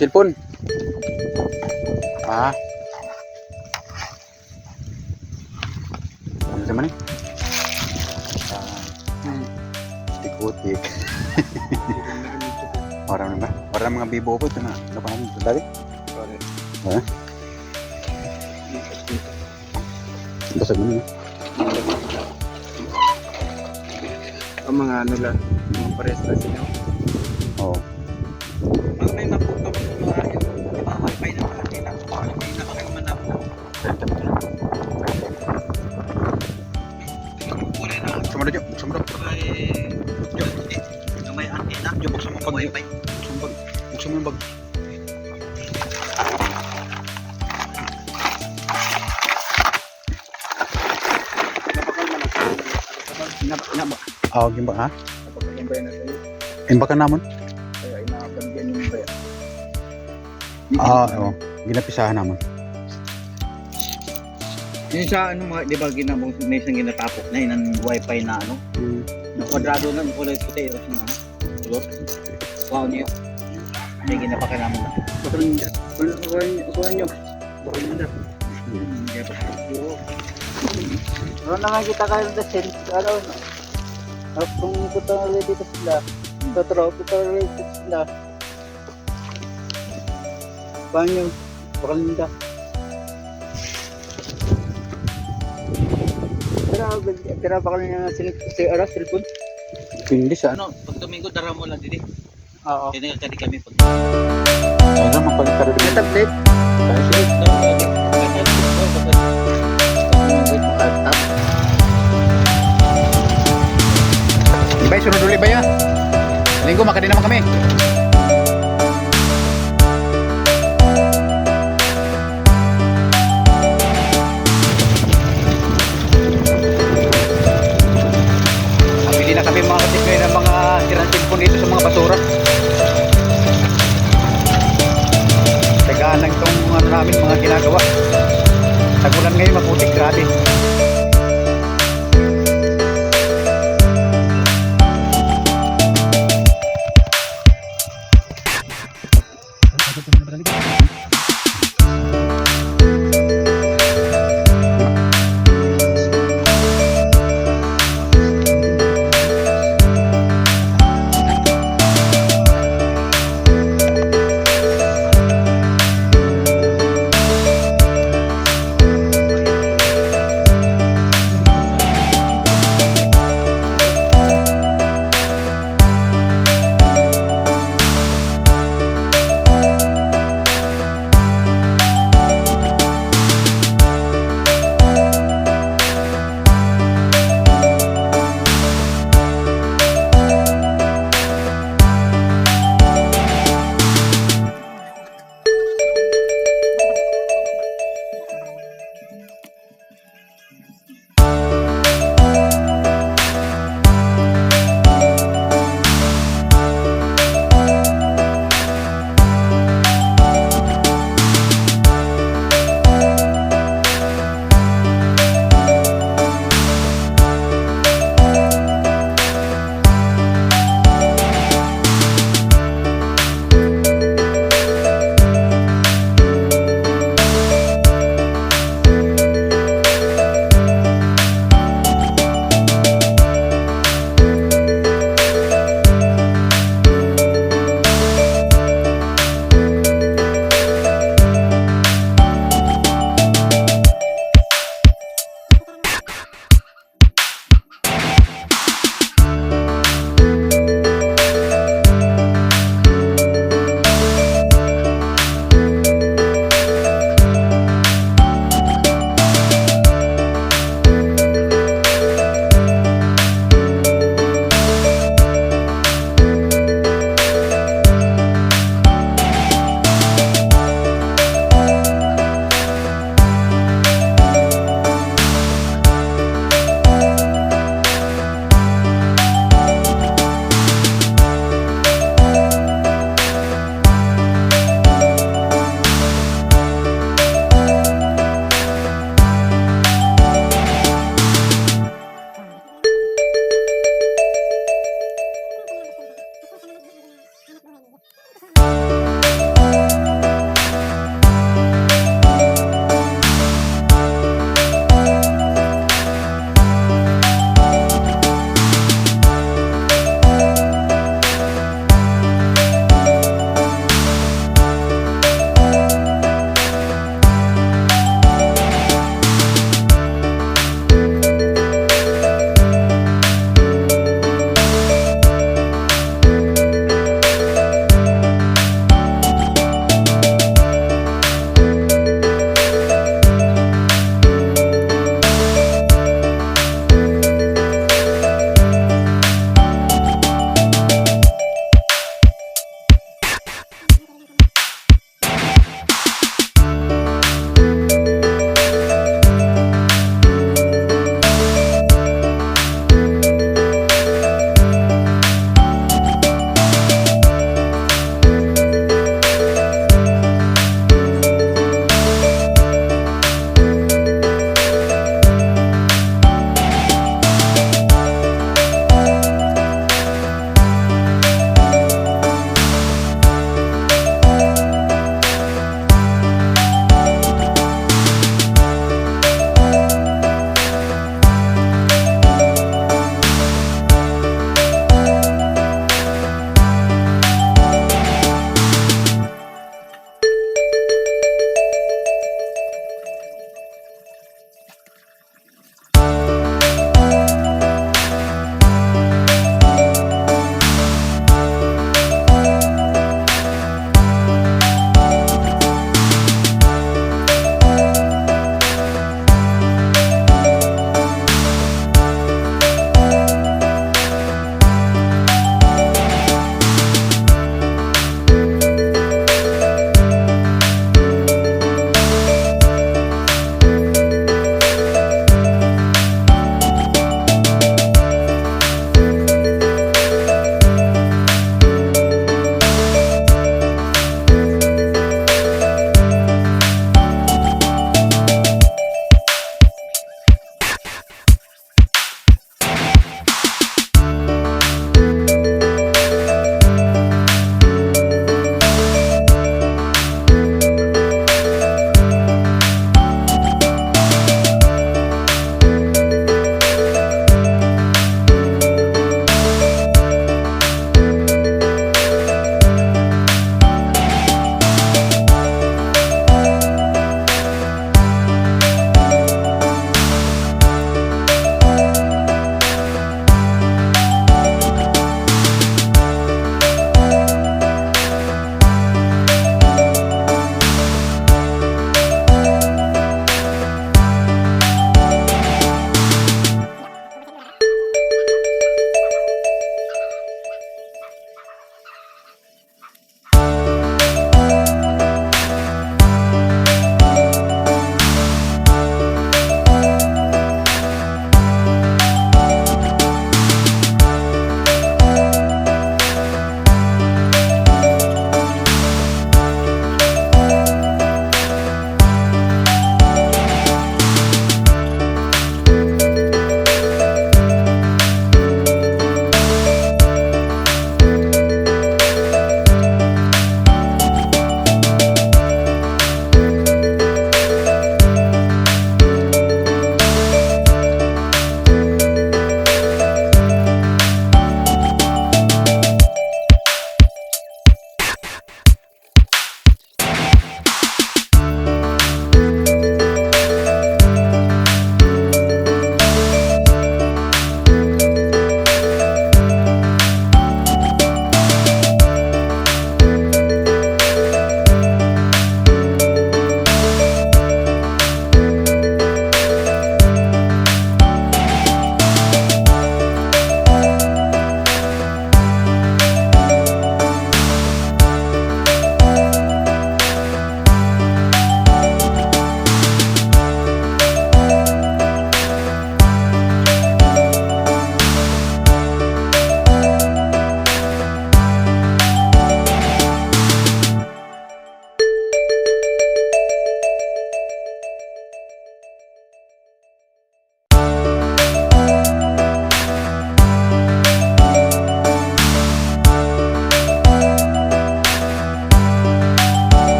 cellphone. Ah. Ano naman eh? Tik-utik. Orang naman. Orang mga bibo po ito na. Ano pa namin? Ito dali? Ha? Basag naman eh. Ang mga ano lang. Mga pares na sila. Oo. Pag may mapupag mga wifi na makakita ko, hindi na makaman na po. Sumunod yun. Sumunod. May antena. Yung buksan mo pag wifi. Buksan mo yung bag. Napakal Awag yung bag ha? yung bayan na sa'yo. Imbakan namon? Kaya inabagyan yung bayan. Oo. Ginapisahan namon. Yung sa ano mga, di ba ginamong may isang ginatapok na yun ang wifi na ano? Na kwadrado na, kulay puti. Wow niyo. May ginapakilaman na. Bakal niya. Kuha nyo. Bakal niya. Hindi pa siya. Ano naman kita kayo na sense, ano, kung puto ulit dito sila, puto ulit dito sila. Paano? Bakal nila. Pero bakal nila cellphone? Hindi sa ano. Ano, pag Domingo, dara mo lang dito. Oo. Kaya kadi kami pag Ano mapagkaro din. Tablet? Bay, sunod ulit ba ya? Linggo, makadi naman kami. Pabili na kami mga katikay ng mga sirang cellphone dito sa mga basura. Tagaan lang itong ano namin, mga ginagawa. Tagulan ngayon, maputik, grabe. Ano